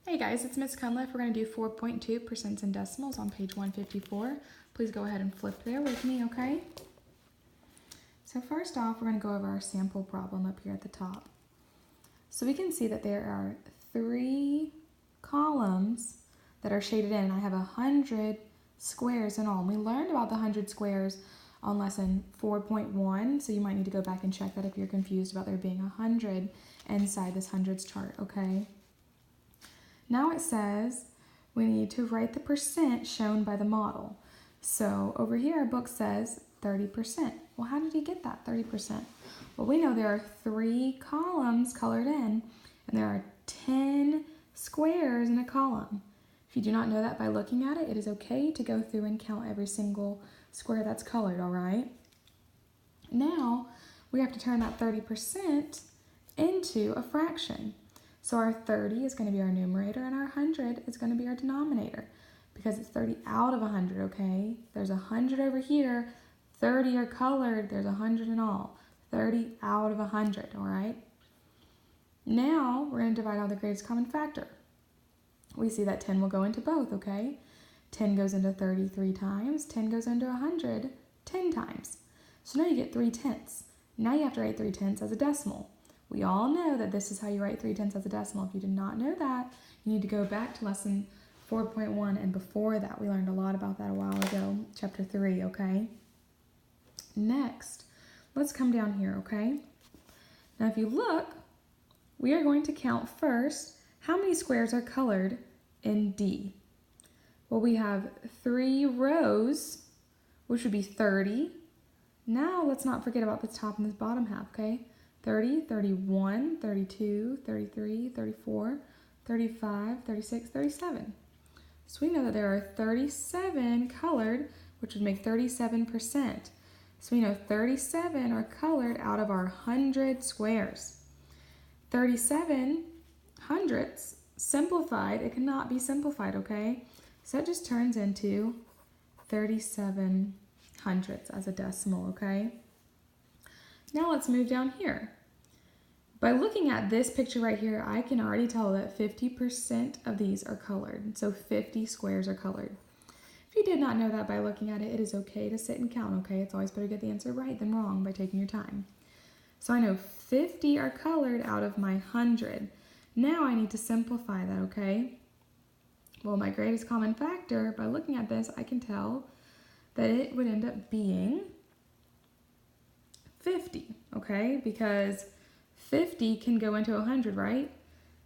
Hey guys, it's Miss Cunliffe. We're going to do 4.2 percents and decimals on page 154. Please go ahead and flip there with me, okay? So first off, we're going to go over our sample problem up here at the top. So we can see that there are 3 columns that are shaded in. I have 100 squares in all. And we learned about the 100 squares on lesson 4.1, so you might need to go back and check that if you're confused about there being 100 inside this hundreds chart, okay? Now it says we need to write the percent shown by the model. So over here our book says 30%. Well, how did you get that 30%? Well, we know there are 3 columns colored in, and there are 10 squares in a column. If you do not know that by looking at it, it is okay to go through and count every single square that's colored, all right? Now we have to turn that 30% into a fraction. So our 30 is going to be our numerator and our 100 is going to be our denominator because it's 30 out of 100, okay? There's 100 over here, 30 are colored, there's 100 in all. 30 out of 100, all right? Now we're going to divide out the greatest common factor. We see that 10 will go into both, okay? 10 goes into 30 3 times, 10 goes into 100 10 times. So now you get 3/10. Now you have to write 3/10 as a decimal. We all know that this is how you write 3/10 as a decimal. If you did not know that, you need to go back to lesson 4.1 and before that. We learned a lot about that a while ago, chapter 3, okay? Next, let's come down here, okay? Now if you look, we are going to count first how many squares are colored in D. Well, we have 3 rows, which would be 30. Now let's not forget about the top and this bottom half, okay? 30, 31, 32, 33, 34, 35, 36, 37. So we know that there are 37 colored, which would make 37%. So we know 37 are colored out of our 100 squares. 37 hundredths simplified, it cannot be simplified, okay? So it just turns into 37 hundredths as a decimal, okay? Now let's move down here. By looking at this picture right here, I can already tell that 50% of these are colored. So 50 squares are colored. If you did not know that by looking at it, it is okay to sit and count, okay? It's always better to get the answer right than wrong by taking your time. So I know 50 are colored out of my 100. Now I need to simplify that, okay? Well, my greatest common factor, by looking at this, I can tell that it would end up being 50, okay? Because 50 can go into 100, right?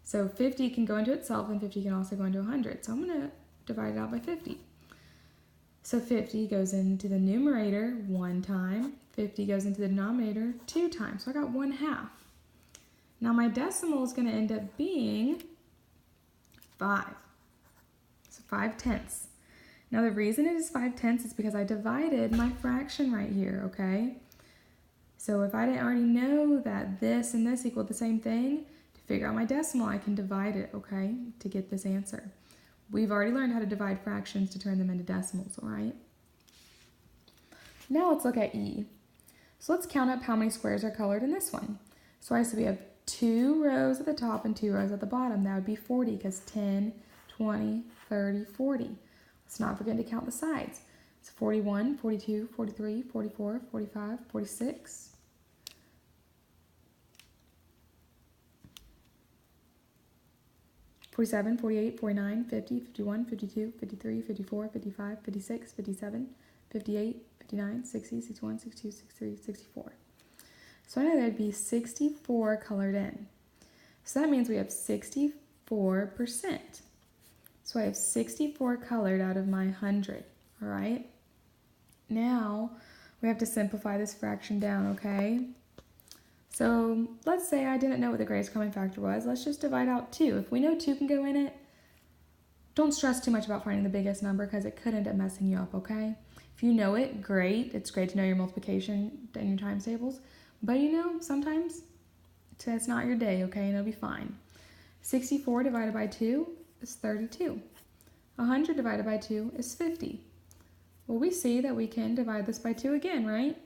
So 50 can go into itself and 50 can also go into 100. So I'm going to divide it out by 50. So 50 goes into the numerator 1 time. 50 goes into the denominator 2 times. So I got 1/2. Now my decimal is going to end up being 5. So 5/10. Now the reason it is 5/10 is because I divided my fraction right here, okay? So if I didn't already know that this and this equal the same thing, to figure out my decimal, I can divide it, okay, to get this answer. We've already learned how to divide fractions to turn them into decimals, all right? Now let's look at E. So let's count up how many squares are colored in this one. So I said we have 2 rows at the top and 2 rows at the bottom. That would be 40 because 10, 20, 30, 40. Let's not forget to count the sides. It's 41, 42, 43, 44, 45, 46. 47, 48, 49, 50, 51, 52, 53, 54, 55, 56, 57, 58, 59, 60, 61, 62, 63, 64. So I know there'd be 64 colored in. So that means we have 64%. So I have 64 colored out of my 100, all right? Now we have to simplify this fraction down, okay? So let's say I didn't know what the greatest common factor was. Let's just divide out 2. If we know 2 can go in it, don't stress too much about finding the biggest number because it could end up messing you up, okay? If you know it, great. It's great to know your multiplication and your times tables. But you know, sometimes it's not your day, okay? And it'll be fine. 64 divided by 2 is 32. 100 divided by 2 is 50. Well, we see that we can divide this by 2 again, right?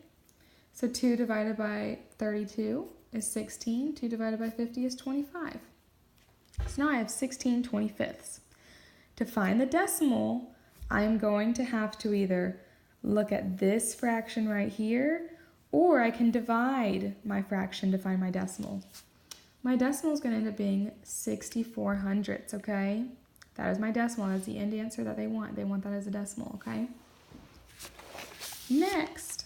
So 2 divided by 32 is 16. 2 divided by 50 is 25. So now I have 16/25. To find the decimal, I'm going to have to either look at this fraction right here, or I can divide my fraction to find my decimal. My decimal is going to end up being 64 hundredths, okay? That is my decimal. That's the end answer that they want. They want that as a decimal, okay? Next,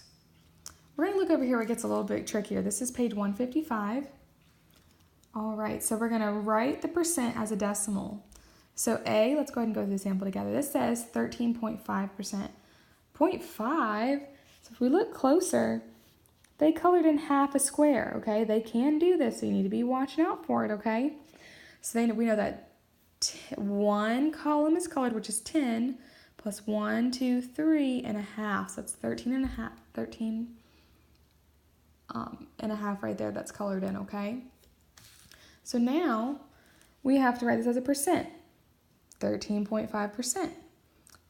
we're going to look over here where it gets a little bit trickier. This is page 155. All right, so we're going to write the percent as a decimal. So A, let's go ahead and go through the sample together. This says 13.5%. 0.5, so if we look closer, they colored in half a square, okay? They can do this, so you need to be watching out for it, okay? So we know that one column is colored, which is 10, plus 1, 2, 3 and a half. So that's 13 and a half, 13 and a half right there that's colored in, okay? So now we have to write this as a percent, 13.5%.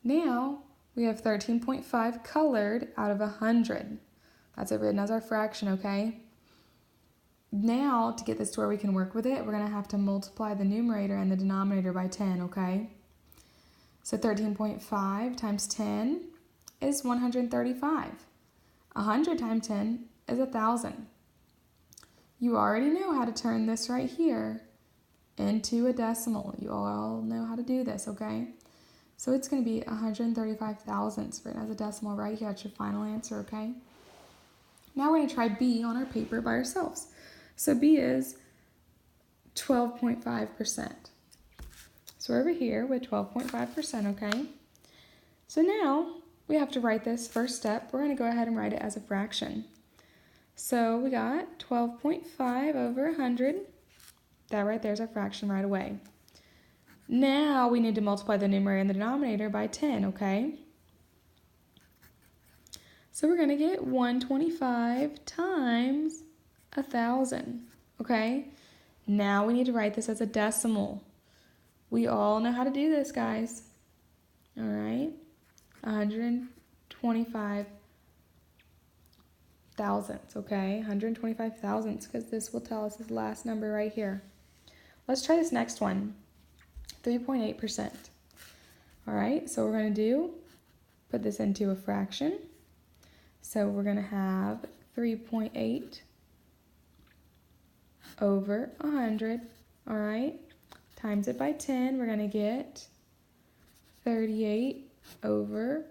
Now we have 13.5 colored out of 100. That's it written as our fraction, okay? Now, to get this to where we can work with it, we're going to have to multiply the numerator and the denominator by 10, okay? So 13.5 times 10 is 135. 100 times 10 is 1,000. You already know how to turn this right here into a decimal. You all know how to do this, okay? So it's going to be 135 thousandths written as a decimal right here. That's your final answer, okay? Now we're going to try B on our paper by ourselves. So B is 12.5%. So we're over here with 12.5%, okay? So now we have to write this first step. We're going to go ahead and write it as a fraction. So we got 12.5 over 100. That right there is our fraction right away. Now we need to multiply the numerator and the denominator by 10, okay? So we're going to get 125 times 1,000, okay? Now we need to write this as a decimal. We all know how to do this, guys. All right? 125 thousandths, okay? 125 thousandths, because this will tell us this last number right here. Let's try this next one, 3.8%. All right, so we're going to put this into a fraction. So we're going to have 3.8 over 100, all right? Times it by 10, we're going to get 38 over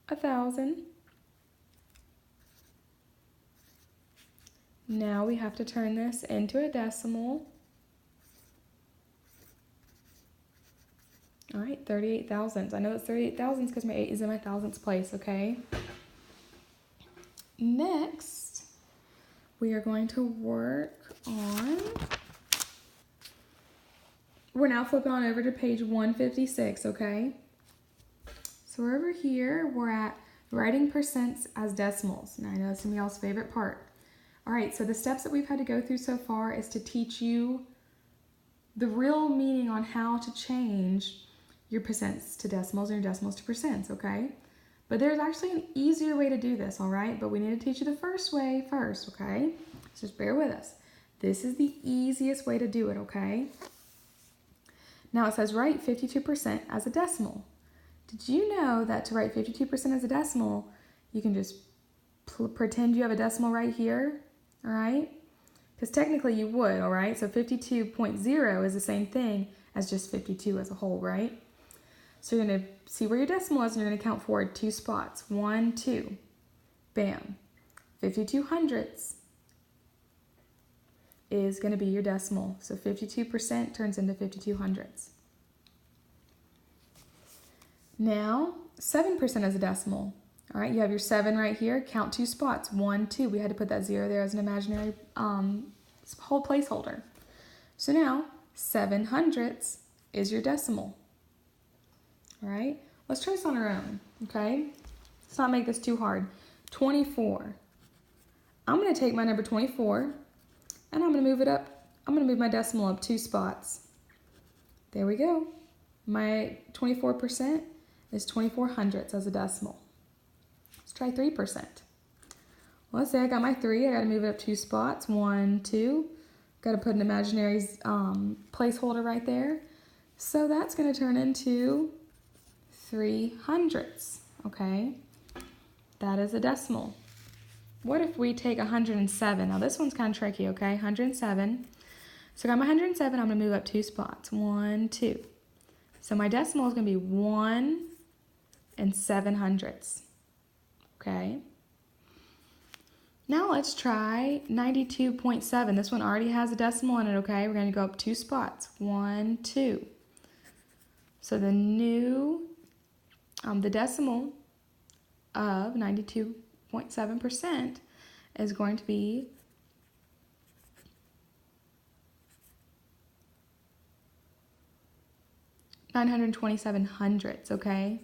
1,000. Now we have to turn this into a decimal. All right, 38 thousandths. I know it's 38 thousandths because my 8 is in my thousandths place, okay? Next, we are going to work on, we're now flipping on over to page 156, okay? So we're over here, we're at writing percents as decimals. Now I know that's gonna be y'all's favorite part. All right, so the steps that we've had to go through so far is to teach you the real meaning on how to change your percents to decimals and your decimals to percents, okay? But there's actually an easier way to do this, all right? But we need to teach you the first way first, okay? So just bear with us. This is the easiest way to do it, okay? Now it says write 52% as a decimal. Did you know that to write 52% as a decimal, you can just pretend you have a decimal right here, all right? Because technically you would, all right? So 52.0 is the same thing as just 52 as a whole, right? So you're going to see where your decimal is, and you're going to count forward 2 spots. 1, 2. Bam. 52 hundredths is going to be your decimal. So 52% turns into 52 hundredths. Now, 7% as a decimal. All right, you have your 7 right here. Count 2 spots. 1, 2. We had to put that 0 there as an imaginary whole placeholder. So now, 7 hundredths is your decimal. All right, let's try this on our own, okay? Let's not make this too hard. 24. I'm going to take my number 24, and I'm going to move it up. I'm going to move my decimal up 2 spots. There we go. My 24% is 24 hundredths as a decimal. Let's try 3%. Well, let's say I got my 3. I got to move it up 2 spots. 1, 2. Got to put an imaginary placeholder right there. So that's going to turn into 300ths, okay? That is a decimal. What if we take 107? Now this one's kind of tricky, okay? 107. So I got my 107, I'm going to move up 2 spots. 1, 2. So my decimal is going to be 1 7/100ths, okay? Now let's try 92.7. This one already has a decimal in it, okay? We're going to go up 2 spots. 1, 2. So the decimal of 92.7% is going to be 927/100ths, okay?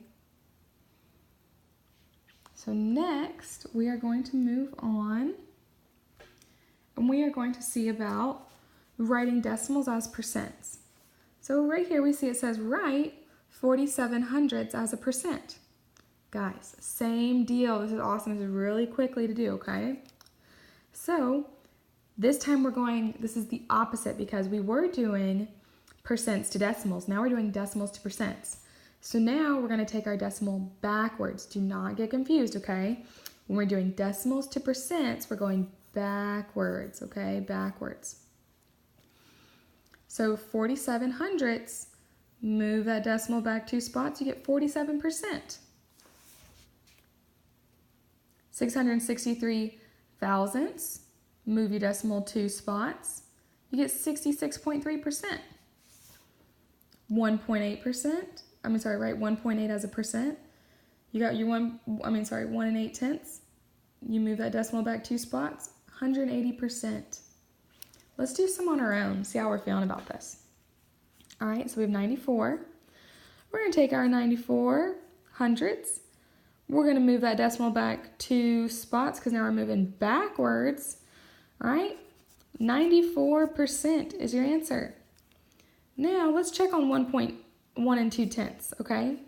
So next, we are going to move on, and we are going to see about writing decimals as percents. So right here we see it says write 47/100ths as a percent. Guys, same deal. This is awesome. This is really quickly to do, okay? So this time this is the opposite because we were doing percents to decimals. Now we're doing decimals to percents. So now we're going to take our decimal backwards. Do not get confused, okay? When we're doing decimals to percents, we're going backwards, okay? Backwards. So 47/100ths, move that decimal back 2 spots, you get 47%. 663,000ths, move your decimal 2 spots, you get 66.3%. 1.8%, write 1.8 as a percent. You got your 1 8/10ths. You move that decimal back 2 spots, 180%. Let's do some on our own, see how we're feeling about this. All right, so we have 94. We're going to take our 94/100ths. We're going to move that decimal back 2 spots because now we're moving backwards. All right, 94% is your answer. Now let's check on 1.1 2/10ths, okay?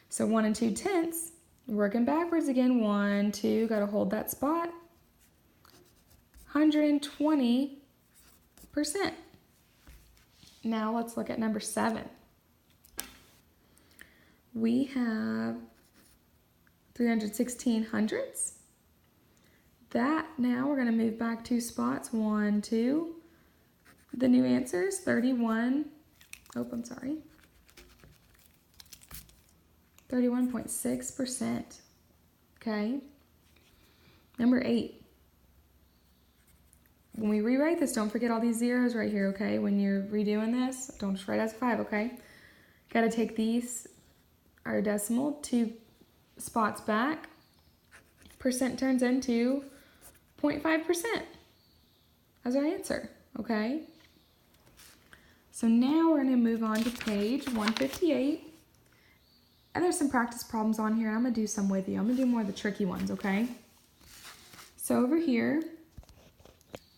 So 1 2/10ths, working backwards again. 1, 2, got to hold that spot. 120%. Now let's look at number 7. We have 316/100ths. That now we're going to move back 2 spots. 1, 2. The new answer is 31.6%. Okay. Number 8. When we rewrite this, don't forget all these zeros right here, okay? When you're redoing this, don't just write as a 5, okay? Got to take our decimal 2 spots back. Percent turns into 0.5% as our answer, okay? So now we're going to move on to page 158. And there's some practice problems on here. I'm going to do some with you. I'm going to do more of the tricky ones, okay? So over here,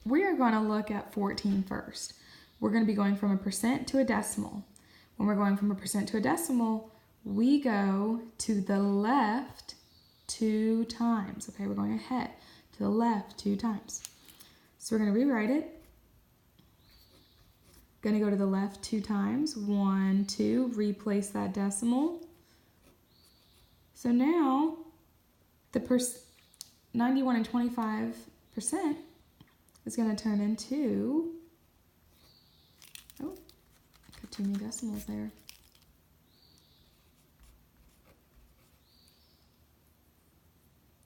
we are going to look at 14 first. We're going to be going from a percent to a decimal. When we're going from a percent to a decimal, we go to the left 2 times. Okay, we're going ahead to the left 2 times. So we're going to rewrite it. Going to go to the left 2 times. 1, 2, replace that decimal. So now the 91 25% is going to turn into, got 2 new decimals there.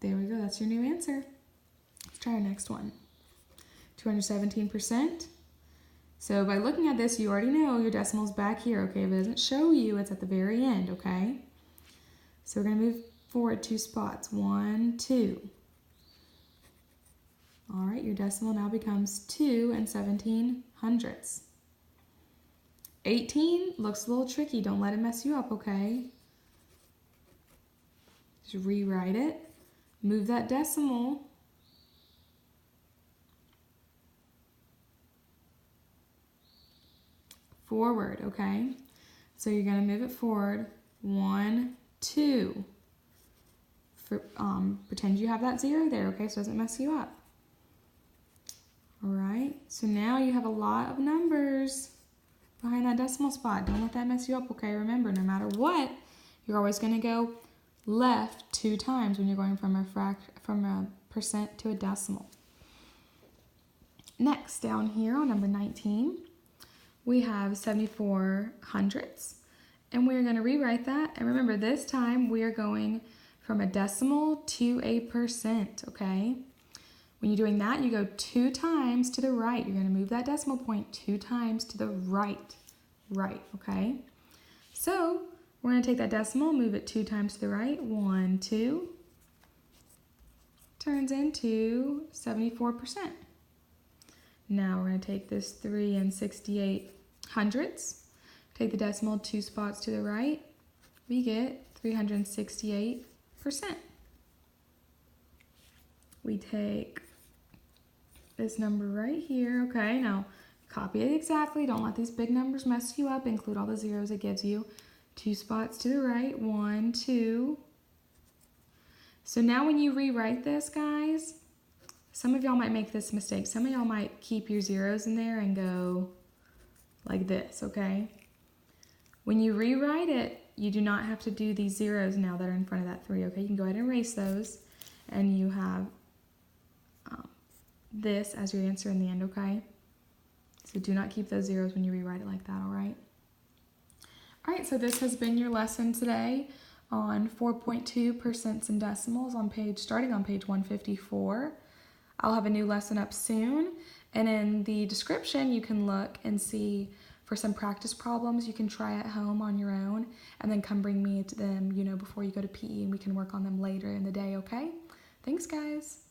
There we go, that's your new answer. Let's try our next one. 217%. So by looking at this, you already know your decimal's back here, okay? If it doesn't show you, it's at the very end, okay? So we're going to move forward 2 spots. 1, 2. All right, your decimal now becomes 2 17/100ths. 18 looks a little tricky. Don't let it mess you up, okay? Just rewrite it. Move that decimal forward, okay? So you're going to move it forward. 1, 2. Pretend you have that 0 there, okay? So it doesn't mess you up. All right, so now you have a lot of numbers behind that decimal spot. Don't let that mess you up, okay? Remember, no matter what, you're always going to go left 2 times when you're going from a percent to a decimal. Next, down here on number 19, we have 74 hundredths. And we're going to rewrite that. And remember, this time we are going from a decimal to a percent, okay? When you're doing that, you go 2 times to the right. You're going to move that decimal point 2 times to the right, okay? So we're going to take that decimal, move it 2 times to the right. 1, 2, turns into 74%. Now we're going to take this 3 68 hundredths, take the decimal 2 spots to the right. We get 368%. We take this number right here, okay? Now, copy it exactly. Don't let these big numbers mess you up. Include all the zeros it gives you. 2 spots to the right. 1, 2. So now when you rewrite this, guys, some of y'all might make this mistake. Some of y'all might keep your zeros in there and go like this, okay? When you rewrite it, you do not have to do these zeros now that are in front of that 3, okay? You can go ahead and erase those, and you have this as your answer in the end, okay? So do not keep those zeros when you rewrite it like that, all right? All right, so this has been your lesson today on 4.2 percents and decimals starting on page 154. I'll have a new lesson up soon, and in the description you can look and see for some practice problems you can try at home on your own, and then come bring me to them, before you go to PE, and we can work on them later in the day, okay? Thanks, guys.